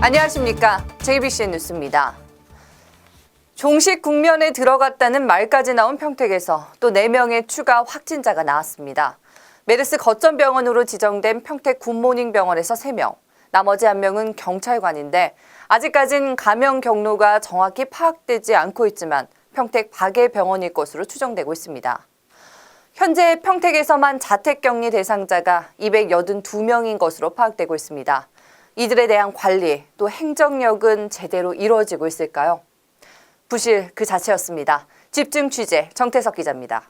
안녕하십니까. JBCN 뉴스입니다. 종식 국면에 들어갔다는 말까지 나온 평택에서 또 4명의 추가 확진자가 나왔습니다. 메르스 거점병원으로 지정된 평택 굿모닝 병원에서 3명, 나머지 1명은 경찰관인데 아직까진 감염 경로가 정확히 파악되지 않고 있지만 평택 박예병원일 것으로 추정되고 있습니다. 현재 평택에서만 자택격리 대상자가 282명인 것으로 파악되고 있습니다. 이들에 대한 관리, 또 행정력은 제대로 이루어지고 있을까요? 부실 그 자체였습니다. 집중 취재 정태석 기자입니다.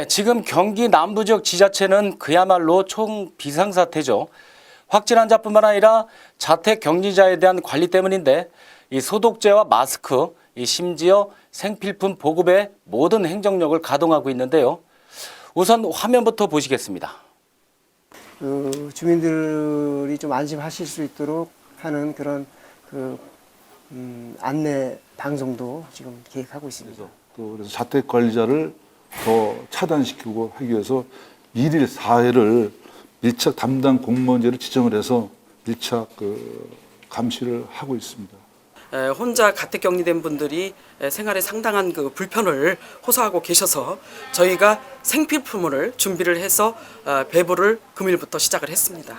지금 경기 남부 지역 지자체는 그야말로 총비상사태죠. 확진 환자뿐만 아니라 자택 격리자에 대한 관리 때문인데 이 소독제와 마스크, 심지어 생필품 보급에 모든 행정력을 가동하고 있는데요. 우선 화면부터 보시겠습니다. 주민들이 좀 안심하실 수 있도록 하는 그런 안내 방송도 지금 계획하고 있습니다. 그래서 자택 관리자를 더 차단시키고 하기 위해서 1일 4회를 밀착 담당 공무원제를 지정을 해서 밀착 감시를 하고 있습니다. 혼자 가택격리된 분들이 생활에 상당한 불편을 호소하고 계셔서 저희가 생필품을 준비를 해서 배부를 금일부터 시작을 했습니다.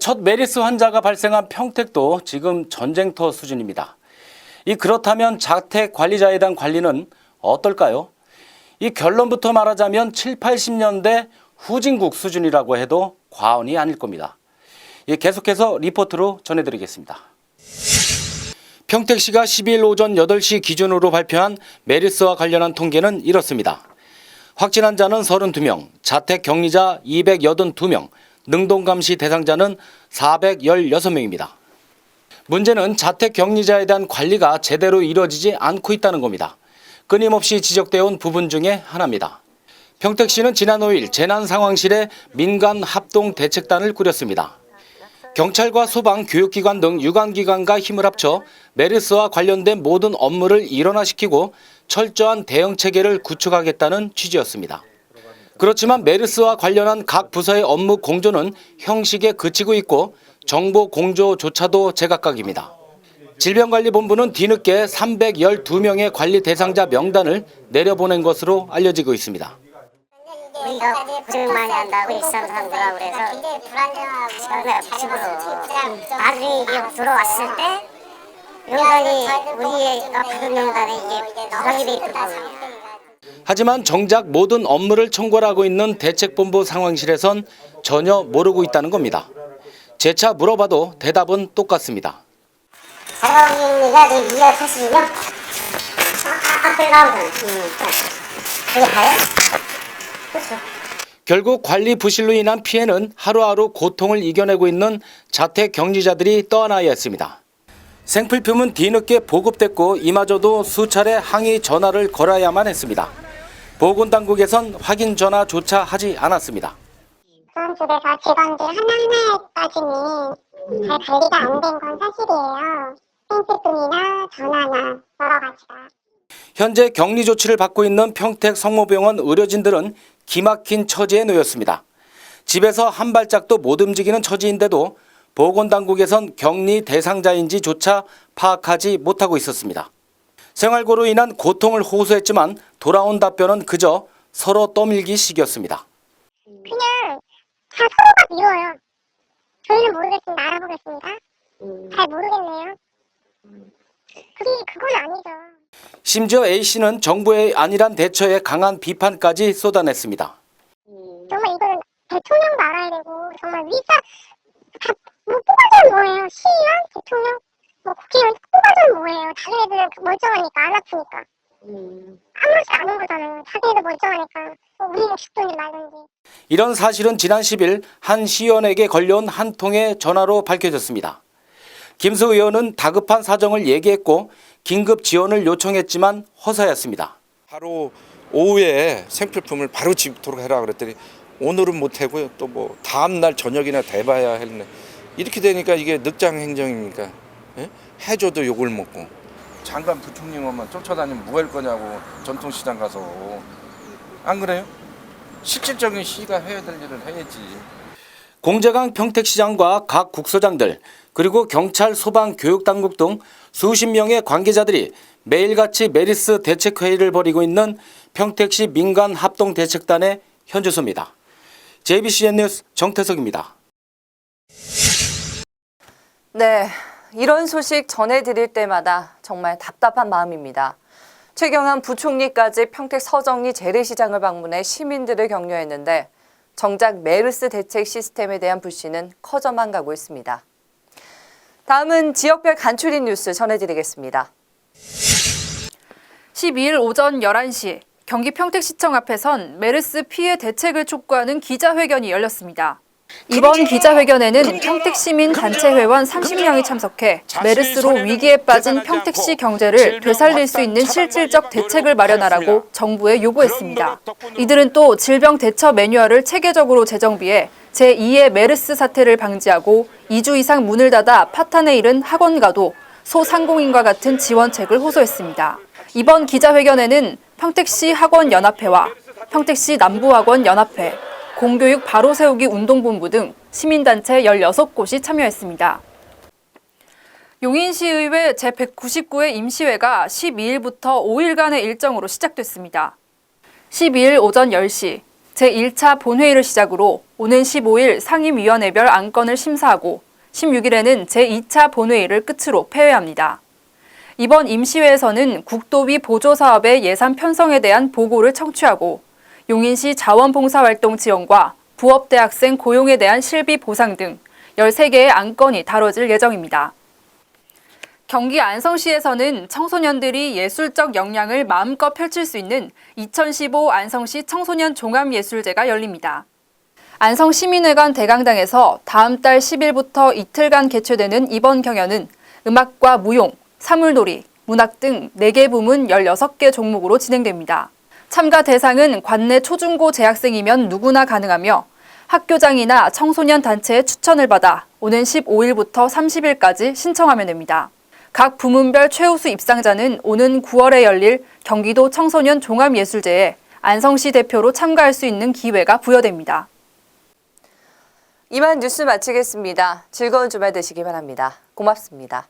첫 메르스 환자가 발생한 평택도 지금 전쟁터 수준입니다. 그렇다면 자택 관리자에 대한 관리는 어떨까요? 이 결론부터 말하자면 7, 80년대 후진국 수준이라고 해도 과언이 아닐 겁니다. 계속해서 리포트로 전해드리겠습니다. 평택시가 12일 오전 8시 기준으로 발표한 메르스와 관련한 통계는 이렇습니다. 확진 환자는 32명, 자택 격리자 282명, 능동감시 대상자는 416명입니다. 문제는 자택 격리자에 대한 관리가 제대로 이루어지지 않고 있다는 겁니다. 끊임없이 지적되어 온 부분 중에 하나입니다. 평택시는 지난 5일 재난상황실에 민간 합동 대책단을 꾸렸습니다. 경찰과 소방, 교육기관 등 유관기관과 힘을 합쳐 메르스와 관련된 모든 업무를 일원화시키고 철저한 대응 체계를 구축하겠다는 취지였습니다. 그렇지만 메르스와 관련한 각 부서의 업무 공조는 형식에 그치고 있고 정보 공조조차도 제각각입니다. 질병관리본부는 뒤늦게 312명의 관리 대상자 명단을 내려보낸 것으로 알려지고 있습니다. 우리가 고생을 많이 한다고 일산 사람들하고 그래서 나중에 이게 들어왔을 때 명단이 우리가 받은 명단에 이게 누락이 돼 있더라고요. 하지만 정작 모든 업무를 총괄하고 있는 대책본부 상황실에선 전혀 모르고 있다는 겁니다. 재차 물어봐도 대답은 똑같습니다. 자가격리가 282명? 앞에 나오잖아. 그게 다예요? 그렇죠. 결국 관리 부실로 인한 피해는 하루하루 고통을 이겨내고 있는 자택 격리자들이 떠안아야 했습니다. 생필품은 뒤늦게 보급됐고 이마저도 수차례 항의 전화를 걸어야만 했습니다. 보건당국에선 확인 전화조차 하지 않았습니다. 그런 집에서 직원들 하나하나까지는 잘 관리가 안 된 건 사실이에요. 생필품이나 전화나 여러 가지가. 현재 격리 조치를 받고 있는 평택 성모병원 의료진들은 기막힌 처지에 놓였습니다. 집에서 한 발짝도 못 움직이는 처지인데도 보건당국에선 격리 대상자인지조차 파악하지 못하고 있었습니다. 생활고로 인한 고통을 호소했지만 돌아온 답변은 그저 서로 떠밀기식이었습니다. 그냥 다 서로가 미워요. 저희는 모르겠습니다. 알아보겠습니다. 잘 모르겠네요. 그건 아니죠. 심지어 A씨는 정부의 안일한 대처에 강한 비판까지 쏟아냈습니다. 정말 이거는 대통령도 알아야 되고 정말 뭐 뽑아주면 뭐예요? 시의원? 대통령? 뭐 국회의원 뽑아주면 뭐예요? 다른 애들은 멀쩡하니까 안 아프니까. 아무렇지 않은 거잖아요. 자기네도 멀쩡하니까 우리는 죽든지 말든지. 이런 사실은 지난 10일 한 시의원에게 걸려온 한 통의 전화로 밝혀졌습니다. 김수 의원은 다급한 사정을 얘기했고 긴급 지원을 요청했지만 허사였습니다. 바로 오후에 생필품을 바로 집도록 해라 그랬더니 오늘은 못하고요. 또 뭐 다음 날 저녁이나 돼봐야 했네. 이렇게 되니까 이게 늑장 행정입니까? 예? 해줘도 욕을 먹고. 장관 부총리 오면 쫓아다니면 뭐 할 거냐고 전통시장 가서. 안 그래요? 실질적인 시가 해야 될 일을 해야지. 공재강 평택시장과 각 국소장들 그리고 경찰, 소방, 교육당국 등 수십 명의 관계자들이 매일같이 메르스 대책회의를 벌이고 있는 평택시 민간합동대책단의 현주소입니다. JBCN 뉴스 정태석입니다. 네, 이런 소식 전해드릴 때마다 정말 답답한 마음입니다. 최경환 부총리까지 평택 서정리 재래시장을 방문해 시민들을 격려했는데 정작 메르스 대책 시스템에 대한 불신은 커져만 가고 있습니다. 다음은 지역별 간추린 뉴스 전해드리겠습니다. 12일 오전 11시 경기 평택시청 앞에선 메르스 피해 대책을 촉구하는 기자회견이 열렸습니다. 이번 기자회견에는 평택시민 단체 회원 30명이 참석해 메르스로 위기에 빠진 평택시 경제를 되살릴 수 있는 실질적 대책을 마련하라고 정부에 요구했습니다. 이들은 또 질병 대처 매뉴얼을 체계적으로 재정비해 제2의 메르스 사태를 방지하고 2주 이상 문을 닫아 파탄에 이른 학원가도 소상공인과 같은 지원책을 호소했습니다. 이번 기자회견에는 평택시 학원연합회와 평택시 남부학원연합회, 공교육 바로 세우기 운동본부 등 시민단체 16곳이 참여했습니다. 용인시의회 제199회 임시회가 12일부터 5일간의 일정으로 시작됐습니다. 12일 오전 10시 제1차 본회의를 시작으로 오는 15일 상임위원회별 안건을 심사하고 16일에는 제2차 본회의를 끝으로 폐회합니다. 이번 임시회에서는 국도비 보조사업의 예산 편성에 대한 보고를 청취하고 용인시 자원봉사활동 지원과 부업대학생 고용에 대한 실비 보상 등 13개의 안건이 다뤄질 예정입니다. 경기 안성시에서는 청소년들이 예술적 역량을 마음껏 펼칠 수 있는 2015 안성시 청소년 종합예술제가 열립니다. 안성시민회관 대강당에서 다음 달 10일부터 이틀간 개최되는 이번 경연은 음악과 무용, 사물놀이, 문학 등 4개 부문 16개 종목으로 진행됩니다. 참가 대상은 관내 초중고 재학생이면 누구나 가능하며 학교장이나 청소년 단체의 추천을 받아 오는 15일부터 30일까지 신청하면 됩니다. 각 부문별 최우수 입상자는 오는 9월에 열릴 경기도 청소년 종합예술제에 안성시 대표로 참가할 수 있는 기회가 부여됩니다. 이만 뉴스 마치겠습니다. 즐거운 주말 되시기 바랍니다. 고맙습니다.